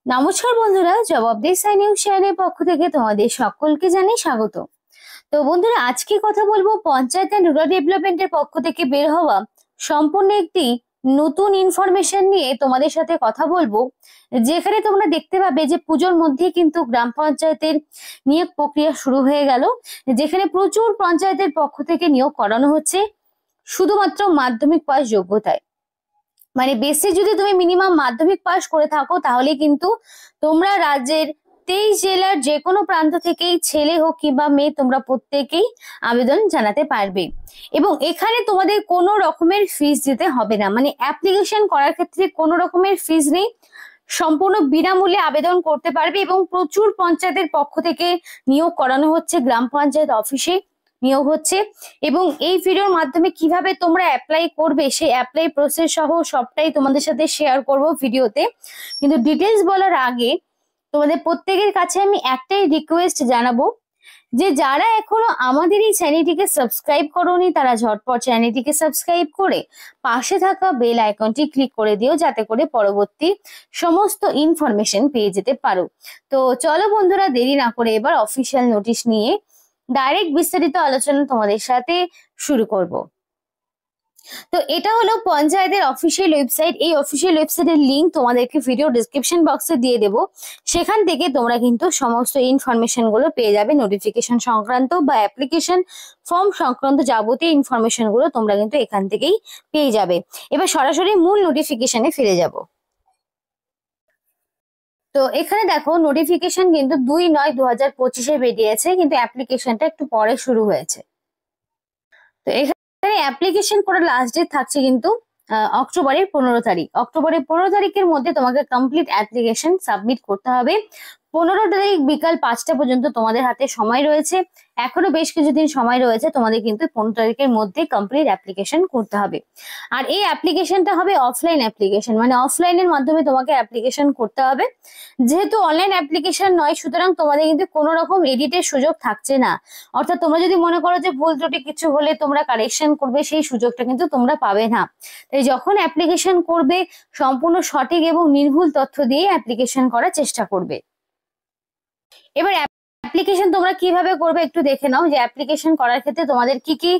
নমস্কার বন্ধুরা, জবাবদিহি সাই নিউজ চ্যানেলের পক্ষ থেকে তোমাদের সকলকে জানাই স্বাগত। তো বন্ধুরা, আজকে কথা বলবো পঞ্চায়েত এন্ড রুরাল ডেভেলপমেন্টের পক্ষ থেকে বের হওয়া সম্পূর্ণ একটি নতুন ইনফরমেশন নিয়ে তোমাদের সাথে কথা বলবো, যেখানে তোমরা দেখতে পাবে যে পুজোর মধ্যে কিন্তু গ্রাম পঞ্চায়েতের নিয়োগ প্রক্রিয়া শুরু হয়ে গেল, যেখানে প্রচুর পঞ্চায়েতের পক্ষ থেকে নিয়োগ করানো হচ্ছে শুধুমাত্র মাধ্যমিক পাস যোগ্যতায়। মানে বেসিক যদি তুমি মিনিমাম মাধ্যমিক পাস করে থাকো তাহলে কিন্তু তোমরা রাজ্যের 23 জেলার যে কোনো প্রান্ত থেকেই, ছেলে হোক কিংবা মেয়ে, তোমরা প্রত্যেকেই আবেদন জানাতে পারবে। এবং এখানে তোমাদের কোনো রকমের ফিস দিতে হবে না, মানে অ্যাপ্লিকেশন করার ক্ষেত্রে কোনো রকমের ফিস নেই, সম্পূর্ণ বিনামূল্যে আবেদন করতে পারবে। এবং প্রচুর পঞ্চায়েতের পক্ষ থেকে নিয়োগ করানো হচ্ছে, গ্রাম পঞ্চায়েত অফিসে নিয়োগ হচ্ছে। এবং এই ভিডিওর মাধ্যমে কিভাবে তোমরা অ্যাপ্লাই করবে সেই অ্যাপ্লাই প্রসেস সহ সবটাই তোমাদের সাথে শেয়ার করব ভিডিওতে। কিন্তু ডিটেলস বলার আগে তোমাদের প্রত্যেকের কাছে আমি একটাই রিকোয়েস্ট জানাবো, যে যারা এখনো আমাদের এই চ্যানেলটিকে সাবস্ক্রাইব করোনি তারা ঝটপট চ্যানেলটিকে সাবস্ক্রাইব করে পাশে থাকা বেল আইকনটি ক্লিক করে দিও, যাতে করে পরবর্তী সমস্ত ইনফরমেশন পেয়ে যেতে পারো। তো চলো বন্ধুরা, দেরি না করে এবার অফিসিয়াল নোটিশ নিয়ে ডাইরেক্ট বিস্তারিত আলোচনা তোমাদের সাথে শুরু করব। তো এটা হলো পঞ্চায়েতের অফিসিয়াল ওয়েবসাইট। এই অফিসিয়াল ওয়েবসাইটের লিংক তোমাদেরকে ভিডিও ডিসক্রিপশন বক্সে দিয়ে দেব। সেখান থেকে তোমরা কিন্তু সমস্ত ইনফরমেশন গুলো পেয়ে যাবে, নোটিফিকেশন সংক্রান্ত বা অ্যাপ্লিকেশন ফর্ম সংক্রান্ত যাবতীয় ইনফরমেশন গুলো তোমরা কিন্তু এখান থেকেই পেয়ে যাবে। এবার সরাসরি মূল নোটিফিকেশনে ফিরে যাব। তো এখানে দেখো, নোটিফিকেশন কিন্তু 2/9/2025 বেরিয়েছে, কিন্তু অ্যাপ্লিকেশনটা একটু পরে শুরু হয়েছে। তো এখানে অ্যাপ্লিকেশন করার লাস্ট ডেট থাকছে কিন্তু অক্টোবরের 15 তারিখ। অক্টোবরের 15 তারিখের মধ্যে তোমাকে কমপ্লিট অ্যাপ্লিকেশন সাবমিট করতে হবে। 15 তারিখ বিকাল 5টা পর্যন্ত তোমাদের হাতে সময় রয়েছে। এখনো বেশ কিছুদিন সময় রয়েছে, তোমাদের কিন্তু 15 তারিখের মধ্যে কমপ্লিট অ্যাপ্লিকেশন করতে হবে। আর এই অ্যাপ্লিকেশনটা হবে অফলাইন অ্যাপ্লিকেশন, মানে অফলাইনের মাধ্যমে তোমাকে অ্যাপ্লিকেশন করতে হবে। যেহেতু অনলাইন অ্যাপ্লিকেশন নয়, সুতরাং তোমাদের কিন্তু কোনো রকম এডিটের সুযোগ থাকছে না। অর্থাৎ তোমরা যদি মনে করো যে ভুল ত্রুটি কিছু হলে তোমরা কারেকশন করবে, সেই সুযোগটা কিন্তু তোমরা পাবে না। তাই যখন অ্যাপ্লিকেশন করবে, সম্পূর্ণ সঠিক এবং নির্ভুল তথ্য দিয়ে অ্যাপ্লিকেশন করার চেষ্টা করবে। এবার অ্যাপ্লিকেশন তোমরা কিভাবে করবে একটু দেখে নাও, যে অ্যাপ্লিকেশন করার ক্ষেত্রে তোমাদের কি কি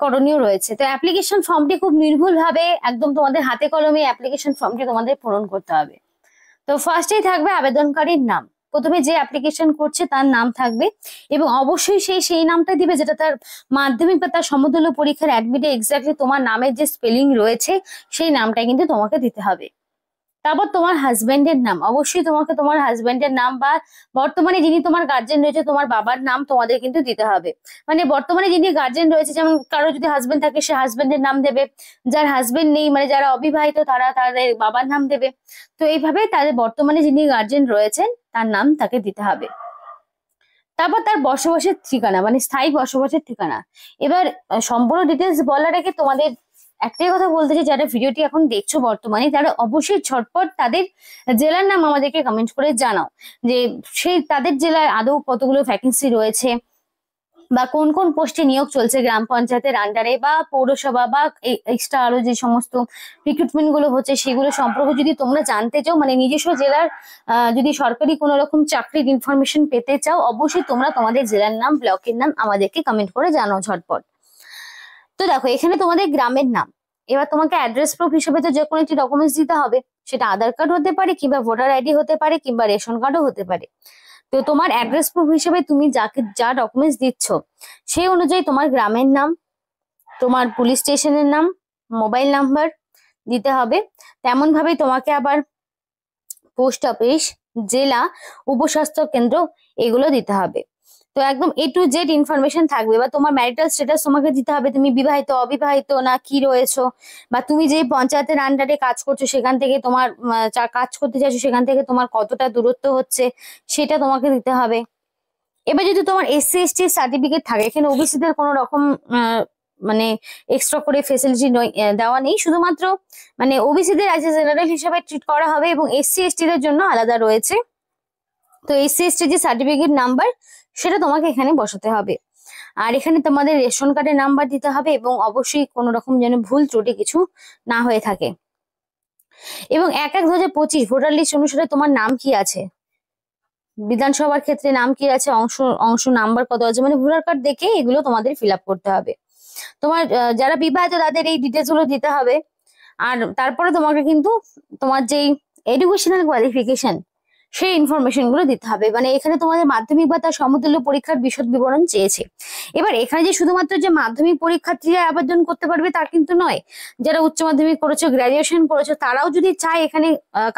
করণীয় রয়েছে। তো অ্যাপ্লিকেশন ফর্মটি খুব নির্ভুল ভাবে একদম তোমাদের হাতে কলমে অ্যাপ্লিকেশন ফর্মটি তোমাদের পূরণ করতে হবে। তো ফার্স্টেই থাকবে আবেদনকারীর নাম। প্রথমে যে অ্যাপ্লিকেশন করছে তার নাম থাকবে, এবং অবশ্যই সেই নামটা দিবে যেটা তার মাধ্যমিক বা তার সমতুল্য পরীক্ষার অ্যাডমিটে এক্স্যাক্টলি তোমার নামের যে স্পেলিং রয়েছে সেই নামটা কিন্তু তোমাকে দিতে হবে। তারপর তোমার হাজবেন্ডের নাম, অবশ্যই তোমাকে তোমার হাজবেন্ডের নাম বা বর্তমানে যিনি তোমার গার্জেন রয়েছে তোমার বাবার নাম তোমাদের কিন্তু দিতে হবে। মানে বর্তমানে যিনি গার্জেন রয়েছে, যেমন কারো যদি হাজবেন্ড থাকে সে হাজবেন্ডের নাম দেবে, যার হাজবেন্ড নেই মানে যারা অবিবাহিত তারা তাদের বাবার নাম দেবে। তো এইভাবে তাদের বর্তমানে যিনি গার্জেন রয়েছেন তার নাম তাকে দিতে হবে। তারপর তার বসবাসের ঠিকানা, মানে স্থায়ী বসবাসের ঠিকানা। এবার সম্পূর্ণ ডিটেলস বলার আগে তোমাদের একটাই কথা বলতে চাই, যারা ভিডিওটি এখন দেখছো বর্তমানে তারা অবশ্যই ঝটপট তাদের জেলার নাম আমাদেরকে কমেন্ট করে জানাও, যে সেই তাদের জেলায় আদৌ কতগুলো ভ্যাকেন্সি রয়েছে বা কোন কোন পোস্টে নিয়োগ চলছে গ্রাম পঞ্চায়েতের আন্ডারে বা পৌরসভা বা এক্সট্রা আরো যে সমস্ত রিক্রুটমেন্ট গুলো হচ্ছে সেগুলো সম্পর্কে যদি তোমরা জানতে চাও, মানে নিজস্ব জেলার যদি সরকারি কোনো রকম চাকরির ইনফরমেশন পেতে চাও, অবশ্যই তোমরা তোমাদের জেলার নাম, ব্লকের নাম আমাদেরকে কমেন্ট করে জানাও ঝটপট। তো দেখো, এখানে তোমাদের গ্রামের নাম। এবার তোমাকে অ্যাড্রেস প্রুফ হিসেবে তো যে কোনো একটি ডকুমেন্টস দিতে হবে, সেটা আধার কার্ড হতে পারে কিংবা ভোটার আইডি হতে পারে কিংবা রেশন কার্ডও হতে পারে। তো তোমার অ্যাড্রেস প্রুফ হিসেবে তুমি যাকে যা ডকুমেন্টস দিচ্ছ সেই অনুযায়ী তোমার গ্রামের নাম, তোমার পুলিশ স্টেশনের নাম, মোবাইল নাম্বার দিতে হবে। তেমন ভাবে তোমাকে আবার পোস্ট অফিস, জেলা, উপস্বাস্থ্য কেন্দ্র এগুলো দিতে হবে। তো একদম A to Z ইনফরমেশন থাকবে। বা তোমার ম্যারিটাল স্ট্যাটাস তোমাকে দিতে হবে, তুমি বিবাহিত অবিবাহিত না কি রয়েছো, বা তুমি যে পঞ্চায়েতের আন্ডারে কাজ করছো সেখান থেকে তোমার কাজ করতে চাইছো সেখান থেকে তোমার কতটা দূরত্ব হচ্ছে সেটা তোমাকে দিতে হবে। এবার যদি তোমার SC ST সার্টিফিকেট থাকে, এখানে ওবিসিদের কোনো রকম মানে এক্সট্রা করে ফেসিলিটি দেওয়া নেই, শুধুমাত্র মানে ওবিসিদের অ্যাজ এ জেনারেল হিসেবে ট্রিট করা হবে এবং SC ST দের জন্য আলাদা রয়েছে। তো SC ST যে সার্টিফিকেট নাম্বার সেটা তোমাকে এখানে বসাতে হবে। আর এখানে তোমাদের রেশন কার্ডের নাম্বার দিতে হবে, এবং অবশ্যই কোনো রকম যেন ভুল ত্রুটি কিছু না হয়ে থাকে। এবং 1/1/2025 ভোটার লিস্ট অনুসারে তোমার নাম কি আছে, বিধানসভার ক্ষেত্রে নাম কি আছে, অংশ অংশ নাম্বার কত আছে, মানে ভোটার কার্ড দেখে এগুলো তোমাদের ফিল আপ করতে হবে। তোমার যারা বিবাহিত তাদের এই ডিটেলস গুলো দিতে হবে। আর তারপরে তোমাকে কিন্তু তোমার যেই এডুকেশনাল কোয়ালিফিকেশন সেই ইনফরমেশন গুলো দিতে হবে। মানে এখানে তোমাদের মাধ্যমিক বা তার সমতুল্য পরীক্ষার বিশদ বিবরণ চেয়েছে। এবার এখানে যে শুধুমাত্র যে মাধ্যমিক পরীক্ষার্থীরা আবেদন করতে পারবে তা কিন্তু নয়, যারা উচ্চ মাধ্যমিক করেছো, গ্রাজুয়েশন করেছো, তারাও যদি চায় এখানে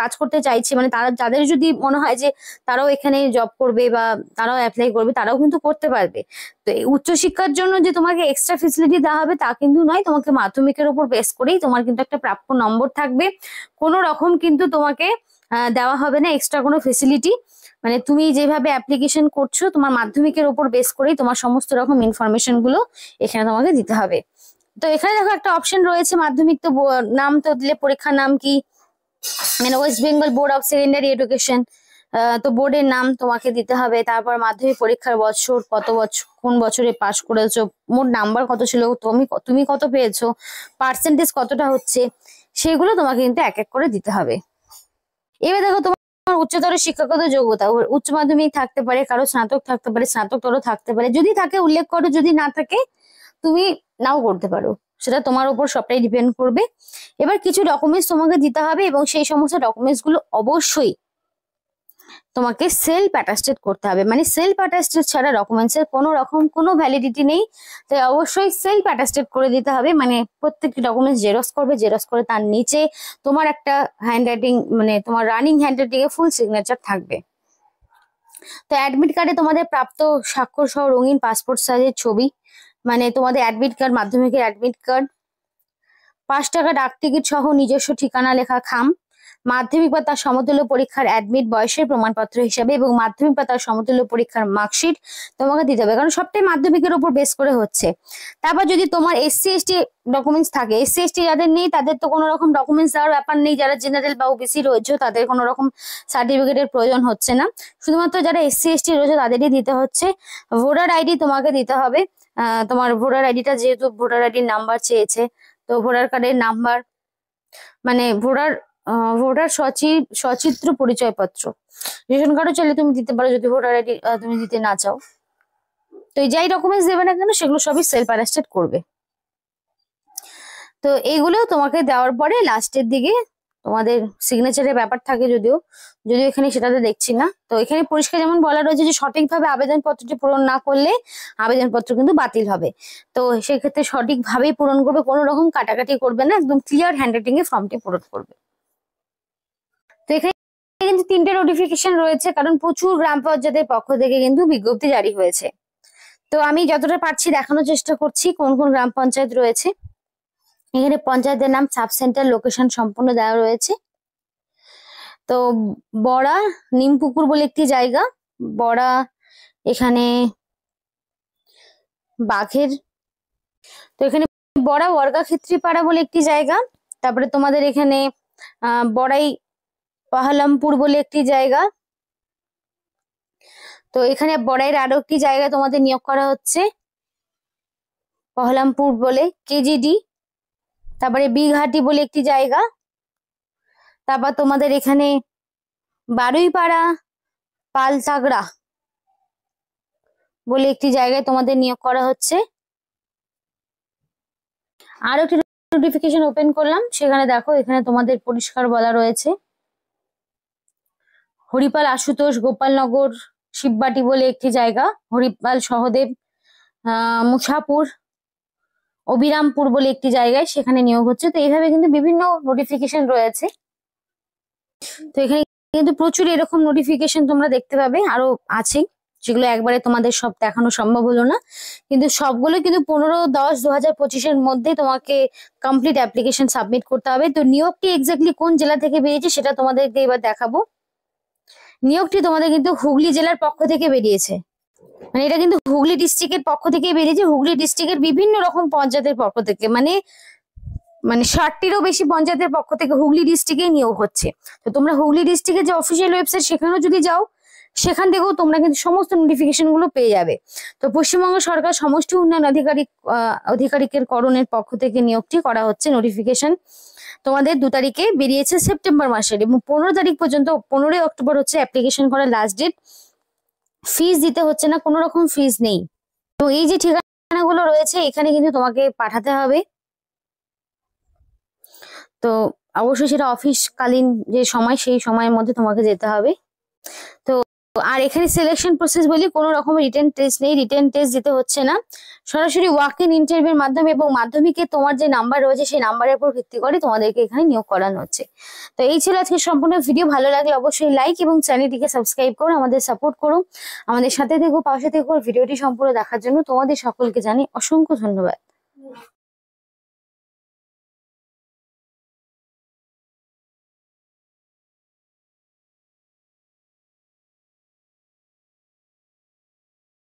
কাজ করতে চাইছে, মানে তারা যাদের যদি মনে হয় যে তারাও এখানে জব করবে বা তারাও অ্যাপ্লাই করবে, তারাও কিন্তু করতে পারবে। তো এই উচ্চশিক্ষার জন্য যে তোমাকে এক্সট্রা ফেসিলিটি দেওয়া হবে তা কিন্তু নয়, তোমাকে মাধ্যমিকের উপর বেস করেই তোমার কিন্তু একটা প্রাপ্য নম্বর থাকবে। কোনো রকম কিন্তু তোমাকে দেওয়া হবে না এক্সট্রা কোনো ফেসিলিটি। মানে তুমি যেভাবে অ্যাপ্লিকেশন করছো তোমার মাধ্যমিকের উপর বেস করেই তোমার সমস্ত রকম ইনফরমেশন গুলো এখানে তোমাকে দিতে হবে। তো এখানে দেখো একটা অপশন রয়েছে মাধ্যমিক, তো নাম তো দিলে পরীক্ষার নাম কি, মানে West Bengal board of secondary education, তো বোর্ডের নাম তোমাকে দিতে হবে। তারপর মাধ্যমিক পরীক্ষার বছর, কত বছর কোন বছরে পাশ করেছো, মোট নাম্বার কত ছিল, তুমি কত পেয়েছো, পার্সেন্টেজ কতটা হচ্ছে, সেগুলো তোমাকে কিন্তু এক এক করে দিতে হবে। এবার দেখো তোমার উচ্চতর শিক্ষাগত যোগ্যতা, উচ্চ মাধ্যমিক থাকতে পারে, কারো স্নাতক থাকতে পারে, স্নাতকতর থাকতে পারে, যদি থাকে উল্লেখ করো, যদি না থাকে তুমি নাও করতে পারো, সেটা তোমার উপর সবটাই ডিপেন্ড করবে। এবার কিছু ডকুমেন্টস তোমাকে দিতে হবে এবং সেই সমস্ত ডকুমেন্টস গুলো অবশ্যই তোমাকে সেলফ অ্যাটাস্টেড করতে হবে। মানে সেলফ অ্যাটাস্টেড ছাড়া ডকুমেন্টস এর কোনো রকম কোনো ভ্যালিডিটি নেই, তাই অবশ্যই সেলফ অ্যাটাস্টেড করে দিতে হবে। মানে প্রত্যেকটি ডকুমেন্টস জেরক্স করবে, জেরক্স করে তার নিচে তোমার একটা হ্যান্ডরাইটিং, মানে তোমার রানিং হ্যান্ডরাইটিং এ ফুল সিগনেচার থাকবে। তো অ্যাডমিট কার্ডে তোমাদের প্রাপ্ত স্বাক্ষর সহ রঙিন পাসপোর্ট সাইজের ছবি, মানে তোমাদের অ্যাডমিট কার্ড, মাধ্যমিকের অ্যাডমিট কার্ড, 5 টাকা ডাক টিকিট সহ নিজস্ব ঠিকানা লেখা খাম, মাধ্যমিক বা তার সমতুল্য পরীক্ষার অ্যাডমিট বয়সের প্রমাণপত্র হিসাবে এবং মাধ্যমিক বা তার সমতুল্য পরীক্ষার মার্কশিট তোমাকে দিতে হবে, কারণ সবটাই মাধ্যমিকের উপর বেস করে হচ্ছে। তারপর যদি তোমার SC/ST ডকুমেন্টস থাকে, SC/ST যাদের নেই তাদের তো কোনো রকম ডকুমেন্টস দেওয়ার ব্যাপার নেই, যারা জেনারেল বা OBC রয়েছে তাদের কোনো রকম সার্টিফিকেটের প্রয়োজন হচ্ছে না, শুধুমাত্র যারা SC/ST রয়েছে তাদেরই দিতে হচ্ছে। ভোটার আইডি তোমাকে দিতে হবে, তোমার ভোটার আইডিটা যেহেতু ভোটার আইডির নাম্বার চেয়েছে, তো ভোটার কার্ডের নাম্বার, মানে ভোটার সচিত্র পরিচয়পত্র, রেশন কার্ডও চাইলে তুমি দিতে পারো যদি ভোটার আইডি তুমি দিতে না চাও। তো যাই ডকুমেন্টস দেবে না কেন সেগুলো সবই সেলফ অ্যাটাস্টেড করবে। তো এইগুলো তোমাকে দেওয়ার পরে লাস্টের দিকে তোমাদের সিগনেচারের ব্যাপার থাকে, যদিও এখানে সেটাতে দেখছি না। তো এখানে পরিষ্কার যেমন বলা রয়েছে যে সঠিকভাবে আবেদনপত্রটি পূরণ না করলে আবেদনপত্র কিন্তু বাতিল হবে। তো সেক্ষেত্রে সঠিকভাবেই পূরণ করবে, কোনো রকম কাটাকাটি করবে না, একদম ক্লিয়ার হ্যান্ডরাইটিং এ ফর্মটি পূরণ করবে। তো এখানে কিন্তু 3টে নোটিফিকেশন রয়েছে, কারণ প্রচুর গ্রাম পঞ্চায়েতের পক্ষ থেকে কিন্তু বিজ্ঞপ্তি জারি হয়েছে। তো আমি যতটা পারছি দেখানোর চেষ্টা করছি কোন কোন গ্রাম পঞ্চায়েত রয়েছে। এখানে পঞ্চায়েতের নাম, সাব সেন্টার, লোকেশন সম্পূর্ণ দেওয়া রয়েছে। তো বড়া নিমপুকুর বলে একটি জায়গা, বড়া এখানে বাঘের, তো এখানে বড়া ওয়ার্গাক্ষেত্রীপাড়া বলে একটি জায়গা। তারপরে তোমাদের এখানে বড়াই পাহালামপুর বলে একটি জায়গা। তো এখানে বড়াইয়ের আরো একটি জায়গা তোমাদের নিয়োগ করা হচ্ছে পাহালামপুর বলে, KGD। তারপরে বিঘাটি বলে একটি জায়গা। তারপর তোমাদের এখানে বারুইপাড়া পালতাগড়া বলে একটি জায়গায় তোমাদের নিয়োগ করা হচ্ছে। আরো একটি নোটিফিকেশন ওপেন করলাম, সেখানে দেখো এখানে তোমাদের পরিষ্কার বলা রয়েছে হরিপাল আশুতোষ গোপালনগর শিববাটি বলে একটি জায়গা, হরিপাল সহদেব মুসাপুর অবিরামপুর বলে একটি জায়গায় সেখানে নিয়োগ হচ্ছে। তো এইভাবে কিন্তু বিভিন্ন নোটিফিকেশন রয়েছে। তো এখানে কিন্তু প্রচুর এরকম নোটিফিকেশন তোমরা দেখতে পাবে, আরো আছে যেগুলো একবারে তোমাদের সব দেখানো সম্ভব হলো না, কিন্তু সবগুলো কিন্তু 15/10/2025 মধ্যে তোমাকে কমপ্লিট অ্যাপ্লিকেশন সাবমিট করতে হবে। তো নিয়োগটি এক্স্যাক্টলি কোন জেলা থেকে বেরিয়েছে সেটা তোমাদেরকে এবার দেখাবো। নিয়োগটি তোমাদের কিন্তু হুগলি জেলার পক্ষ থেকে বেরিয়েছে, মানে এটা কিন্তু হুগলি ডিস্ট্রিক্টের পক্ষ থেকে বেরিয়েছে, হুগলি ডিস্ট্রিক্টের বিভিন্ন রকম পঞ্চায়েতের পক্ষ থেকে, মানে 60টিরও বেশি পঞ্চায়েতের পক্ষ থেকে হুগলি ডিস্ট্রিক্টে নিয়োগ হচ্ছে। তো তোমরা হুগলি ডিস্ট্রিক্টের যে অফিসিয়াল ওয়েবসাইট সেখানেও যদি যাও, সেখান থেকেও তোমরা কিন্তু সমস্ত নোটিফিকেশন গুলো পেয়ে যাবে। তো পশ্চিমবঙ্গ সরকার সমষ্টি উন্নয়ন আধিকারিকের করণের পক্ষ থেকে নিয়োগটি করা হচ্ছে নোটিফিকেশন। তোমাদের 2 তারিখে বেরিয়েছে সেপ্টেম্বর মাসের, এবং 15 তারিখ পর্যন্ত, 15ই অক্টোবর হচ্ছে অ্যাপ্লিকেশন করার লাস্ট ডেট। ফিস দিতে হচ্ছে না, কোনো রকম ফিস নেই। তো এই যে ঠিকানাগুলো রয়েছে এখানে কিন্তু তোমাকে পাঠাতে হবে। তো অবশ্যই সেটা অফিসকালীন যে সময়, সেই সময়ের মধ্যে তোমাকে যেতে হবে। তো আর এখানে সিলেকশন প্রসেস বলি কোনো রকম রিটেন টেস্ট নেই, রিটেন টেস্ট দিতে হচ্ছে না, সরাসরি ওয়াক ইন ইন্টারভিউর মাধ্যমে এবং মাধ্যমিকে তোমার যে নাম্বার রয়েছে সেই নাম্বারের উপর ভিত্তি করে তোমাদেরকে এখানে নিয়োগ করানো হচ্ছে। তো এই ছিল আজকে সম্পূর্ণ ভিডিও। ভালো লাগলে অবশ্যই লাইক এবং চ্যানেলটিকে সাবস্ক্রাইব করো, আমাদের সাপোর্ট করো, আমাদের সাথে থেকো, পাশে থেকো। ভিডিওটি সম্পূর্ণ দেখার জন্য তোমাদের সকলকে জানাই অসংখ্য ধন্যবাদ।